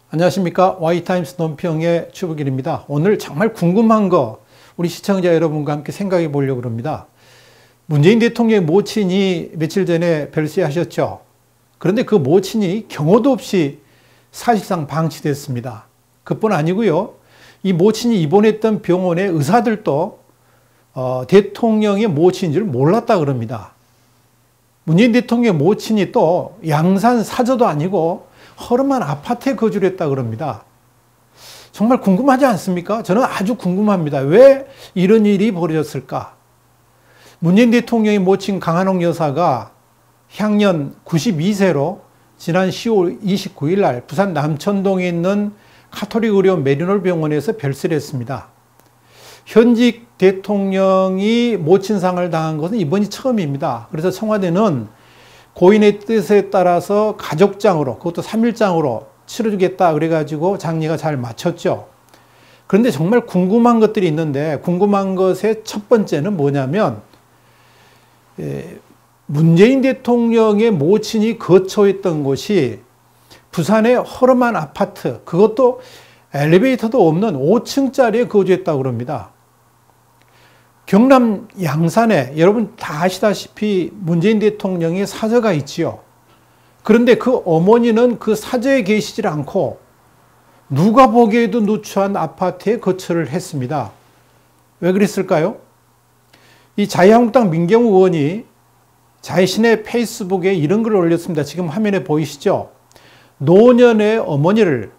안녕하십니까. Y타임스 논평의 추부길입니다. 오늘 정말 궁금한 거 우리 시청자 여러분과 함께 생각해 보려고 합니다. 문재인 대통령의 모친이 며칠 전에 별세하셨죠. 그런데 그 모친이 경호도 없이 사실상 방치됐습니다. 그뿐 아니고요. 이 모친이 입원했던 병원의 의사들도 대통령의 모친인 줄 몰랐다 그럽니다. 문재인 대통령의 모친이 또 양산 사저도 아니고 허름한 아파트에 거주를 했다 그럽니다. 정말 궁금하지 않습니까? 저는 아주 궁금합니다. 왜 이런 일이 벌어졌을까? 문재인 대통령의 모친 강한옥 여사가 향년 92세로 지난 10월 29일 날 부산 남천동에 있는 가톨릭 의료원 메리놀 병원에서 별세를 했습니다. 현직 대통령이 모친상을 당한 것은 이번이 처음입니다. 그래서 청와대는 고인의 뜻에 따라서 가족장으로, 그것도 3일장으로 치러주겠다 그래가지고 장례가 잘 마쳤죠. 그런데 정말 궁금한 것들이 있는데, 궁금한 것의 첫 번째는 뭐냐면 문재인 대통령의 모친이 거처했던 곳이 부산의 허름한 아파트, 그것도 엘리베이터도 없는 5층짜리에 거주했다고 합니다. 경남 양산에 여러분 다 아시다시피 문재인 대통령의 사저가 있지요. 그런데 그 어머니는 그 사저에 계시질 않고 누가 보기에도 누추한 아파트에 거처를 했습니다. 왜 그랬을까요? 이 자유한국당 민경우 의원이 자신의 페이스북에 이런 글을 올렸습니다. 지금 화면에 보이시죠? 노년의 어머니를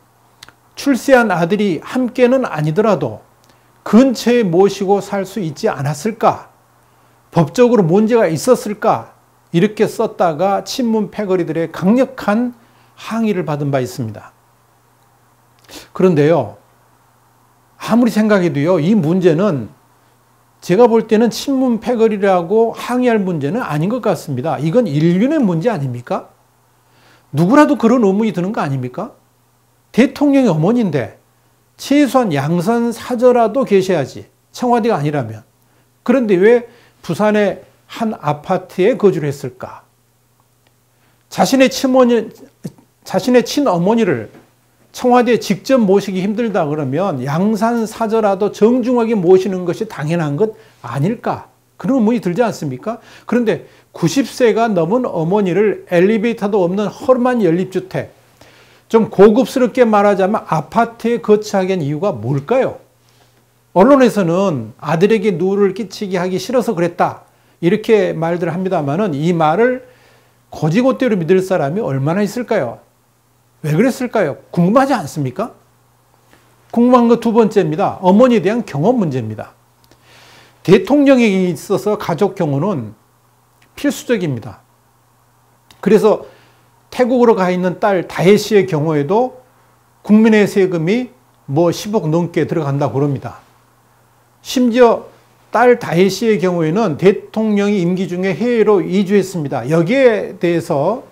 출세한 아들이 함께는 아니더라도 근처에 모시고 살 수 있지 않았을까? 법적으로 문제가 있었을까? 이렇게 썼다가 친문 패거리들의 강력한 항의를 받은 바 있습니다. 그런데요, 아무리 생각해도요, 이 문제는 제가 볼 때는 친문 패거리라고 항의할 문제는 아닌 것 같습니다. 이건 인륜의 문제 아닙니까? 누구라도 그런 의문이 드는 거 아닙니까? 대통령의 어머니인데 최소한 양산 사저라도 계셔야지, 청와대가 아니라면. 그런데 왜 부산의 한 아파트에 거주를 했을까? 자신의 친어머니를 청와대에 직접 모시기 힘들다 그러면 양산 사저라도 정중하게 모시는 것이 당연한 것 아닐까? 그런 의문이 들지 않습니까? 그런데 90세가 넘은 어머니를 엘리베이터도 없는 허름한 연립주택, 좀 고급스럽게 말하자면 아파트에 거처하게 한 이유가 뭘까요? 언론에서는 아들에게 누를 끼치게 하기 싫어서 그랬다, 이렇게 말들 합니다만은 이 말을 곧이곧대로 믿을 사람이 얼마나 있을까요? 왜 그랬을까요? 궁금하지 않습니까? 궁금한 거 두 번째입니다. 어머니에 대한 경호 문제입니다. 대통령에게 있어서 가족 경호는 필수적입니다. 그래서 태국으로 가 있는 딸 다혜 씨의 경우에도 국민의 세금이 10억 넘게 들어간다고 그럽니다. 심지어 딸 다혜 씨의 경우에는 대통령이 임기 중에 해외로 이주했습니다. 여기에 대해서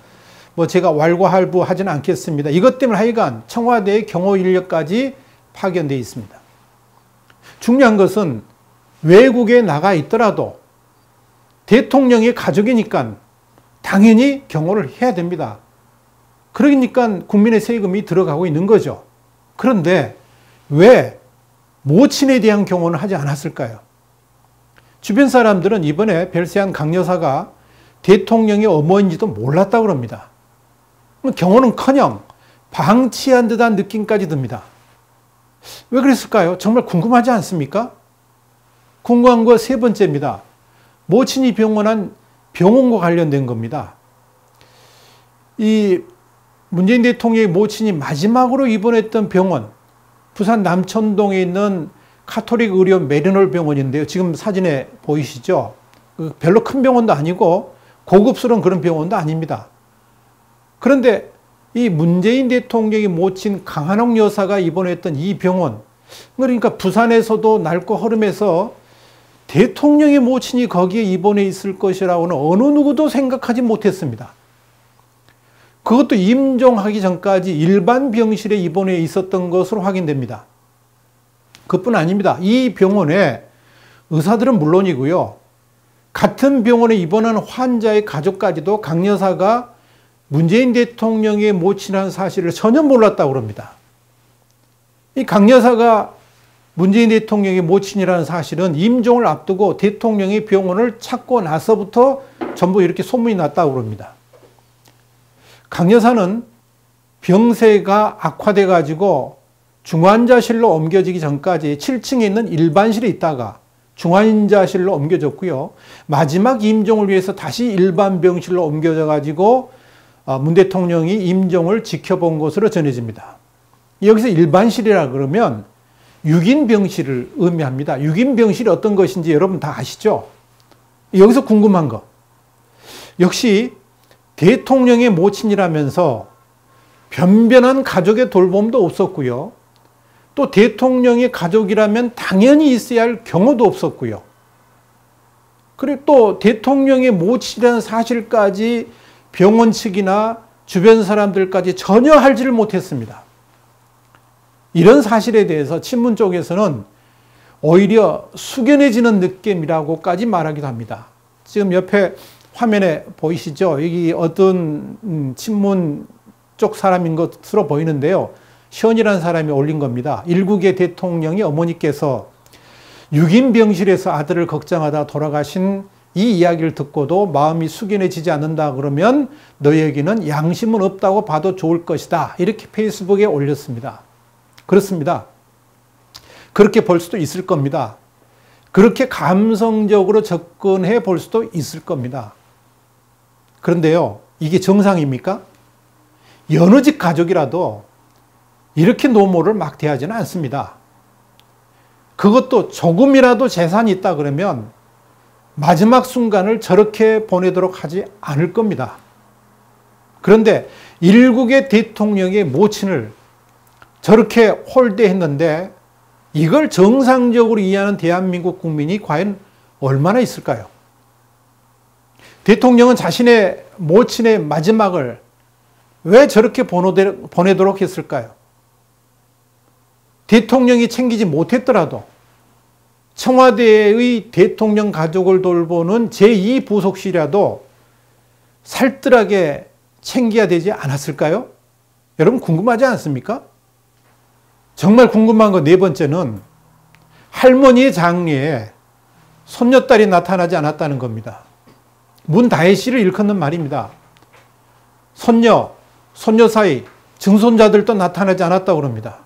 제가 왈가왈부하지는 않겠습니다. 이것 때문에 하여간 청와대의 경호 인력까지 파견되어 있습니다. 중요한 것은 외국에 나가 있더라도 대통령의 가족이니까 당연히 경호를 해야 됩니다. 그러니까 국민의 세금이 들어가고 있는 거죠. 그런데 왜 모친에 대한 경호는 하지 않았을까요? 주변 사람들은 이번에 별세한 강 여사가 대통령의 어머니인지도 몰랐다고 합니다. 경호는커녕 방치한 듯한 느낌까지 듭니다. 왜 그랬을까요? 정말 궁금하지 않습니까? 궁금한 거 세 번째입니다. 모친이 병원한 병원과 관련된 겁니다. 이 문재인 대통령의 모친이 마지막으로 입원했던 병원, 부산 남천동에 있는 가톨릭 의료원 메리놀 병원인데요. 지금 사진에 보이시죠? 별로 큰 병원도 아니고 고급스러운 그런 병원도 아닙니다. 그런데 이 문재인 대통령의 모친 강한옥 여사가 입원했던 이 병원, 그러니까 부산에서도 낡고 허름해서 대통령의 모친이 거기에 입원해 있을 것이라고는 어느 누구도 생각하지 못했습니다. 그것도 임종하기 전까지 일반 병실에 입원해 있었던 것으로 확인됩니다. 그뿐 아닙니다. 이 병원에 의사들은 물론이고요, 같은 병원에 입원한 환자의 가족까지도 강 여사가 문재인 대통령의 모친이라는 사실을 전혀 몰랐다고 합니다. 이 강 여사가 문재인 대통령의 모친이라는 사실은 임종을 앞두고 대통령이 병원을 찾고 나서부터 전부 이렇게 소문이 났다고 그럽니다. 강 여사는 병세가 악화돼 가지고 중환자실로 옮겨지기 전까지 7층에 있는 일반실에 있다가 중환자실로 옮겨졌고요. 마지막 임종을 위해서 다시 일반 병실로 옮겨져 가지고 문 대통령이 임종을 지켜본 것으로 전해집니다. 여기서 일반실이라 그러면 6인 병실을 의미합니다. 6인 병실이 어떤 것인지 여러분 다 아시죠? 여기서 궁금한 거. 역시 대통령의 모친이라면서 변변한 가족의 돌봄도 없었고요. 또 대통령의 가족이라면 당연히 있어야 할 경우도 없었고요. 그리고 또 대통령의 모친이라는 사실까지 병원 측이나 주변 사람들까지 전혀 알지를 못했습니다. 이런 사실에 대해서 친문 쪽에서는 오히려 숙연해지는 느낌이라고까지 말하기도 합니다. 지금 옆에 화면에 보이시죠? 여기 어떤 친문 쪽 사람인 것으로 보이는데요. 시원이라는 사람이 올린 겁니다. 일국의 대통령이 어머니께서 6인 병실에서 아들을 걱정하다 돌아가신 이 이야기를 듣고도 마음이 숙연해지지 않는다 그러면 너에게는 양심은 없다고 봐도 좋을 것이다. 이렇게 페이스북에 올렸습니다. 그렇습니다. 그렇게 볼 수도 있을 겁니다. 그렇게 감성적으로 접근해 볼 수도 있을 겁니다. 그런데요, 이게 정상입니까? 여느 집 가족이라도 이렇게 노모를 막 대하지는 않습니다. 그것도 조금이라도 재산이 있다 그러면 마지막 순간을 저렇게 보내도록 하지 않을 겁니다. 그런데 일국의 대통령의 모친을 저렇게 홀대했는데 이걸 정상적으로 이해하는 대한민국 국민이 과연 얼마나 있을까요? 대통령은 자신의 모친의 마지막을 왜 저렇게 보내도록 했을까요? 대통령이 챙기지 못했더라도 청와대의 대통령 가족을 돌보는 제2부속실이라도 살뜰하게 챙겨야 되지 않았을까요? 여러분 궁금하지 않습니까? 정말 궁금한 거 네 번째는 할머니의 장례에 손녀딸이 나타나지 않았다는 겁니다. 문다혜 씨를 일컫는 말입니다. 손녀, 손녀 사이, 증손자들도 나타나지 않았다고 합니다.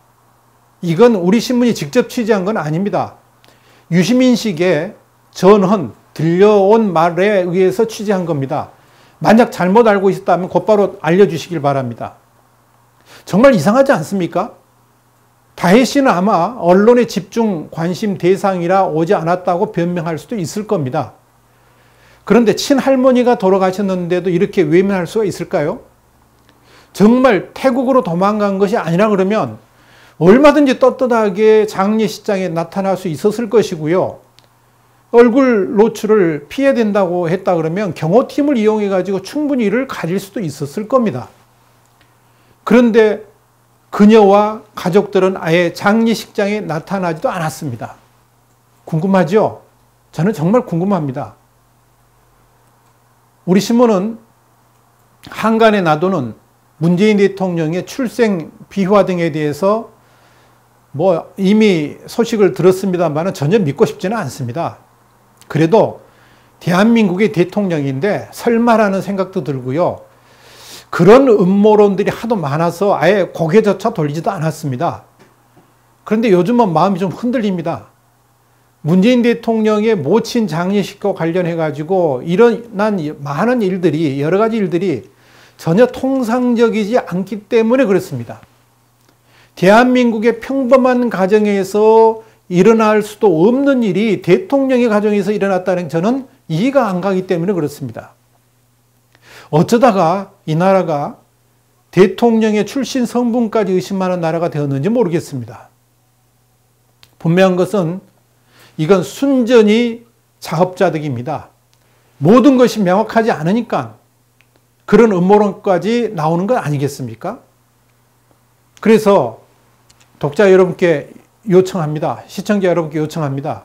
이건 우리 신문이 직접 취재한 건 아닙니다. 유시민식의 전헌, 들려온 말에 의해서 취재한 겁니다. 만약 잘못 알고 있었다면 곧바로 알려주시길 바랍니다. 정말 이상하지 않습니까? 다혜 씨는 아마 언론의 집중 관심 대상이라 오지 않았다고 변명할 수도 있을 겁니다. 그런데 친할머니가 돌아가셨는데도 이렇게 외면할 수가 있을까요? 정말 태국으로 도망간 것이 아니라 그러면 얼마든지 떳떳하게 장례식장에 나타날 수 있었을 것이고요. 얼굴 노출을 피해야 된다고 했다 그러면 경호팀을 이용해 가지고 충분히 이를 가릴 수도 있었을 겁니다. 그런데 그녀와 가족들은 아예 장례식장에 나타나지도 않았습니다. 궁금하죠? 저는 정말 궁금합니다. 우리 신문은 한간에 놔두는 문재인 대통령의 출생 비화 등에 대해서 이미 소식을 들었습니다만 전혀 믿고 싶지는 않습니다. 그래도 대한민국의 대통령인데 설마라는 생각도 들고요. 그런 음모론들이 하도 많아서 아예 고개조차 돌리지도 않았습니다. 그런데 요즘은 마음이 좀 흔들립니다. 문재인 대통령의 모친 장례식과 관련해 가지고 일어난 많은 일들이, 여러 가지 일들이 전혀 통상적이지 않기 때문에 그렇습니다. 대한민국의 평범한 가정에서 일어날 수도 없는 일이 대통령의 가정에서 일어났다는 저는 이해가 안 가기 때문에 그렇습니다. 어쩌다가 이 나라가 대통령의 출신 성분까지 의심하는 나라가 되었는지 모르겠습니다. 분명한 것은 이건 순전히 자업자득입니다. 모든 것이 명확하지 않으니까 그런 음모론까지 나오는 건 아니겠습니까? 그래서 독자 여러분께 요청합니다. 시청자 여러분께 요청합니다.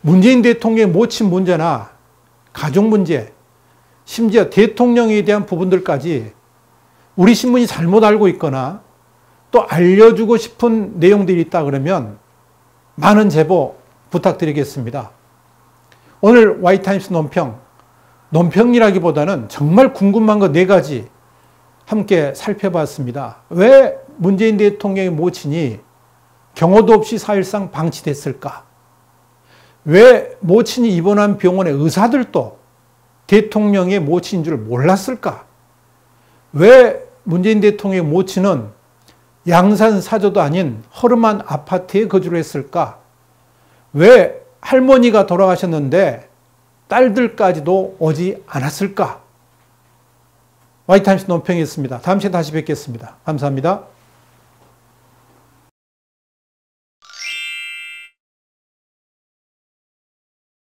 문재인 대통령의 모친 문제나 가족 문제, 심지어 대통령에 대한 부분들까지 우리 신문이 잘못 알고 있거나 또 알려주고 싶은 내용들이 있다 그러면 많은 제보 부탁드리겠습니다. 오늘 Y타임스 논평이라기보다는 정말 궁금한 거 4가지 함께 살펴봤습니다. 왜 문재인 대통령의 모친이 경호도 없이 사실상 방치됐을까? 왜 모친이 입원한 병원의 의사들도 대통령의 모친인 줄 몰랐을까? 왜 문재인 대통령의 모친은 양산 사저도 아닌 허름한 아파트에 거주를 했을까? 왜 할머니가 돌아가셨는데 딸들까지도 오지 않았을까? Y타임스 논평이었습니다. 다음 시간에 다시 뵙겠습니다. 감사합니다.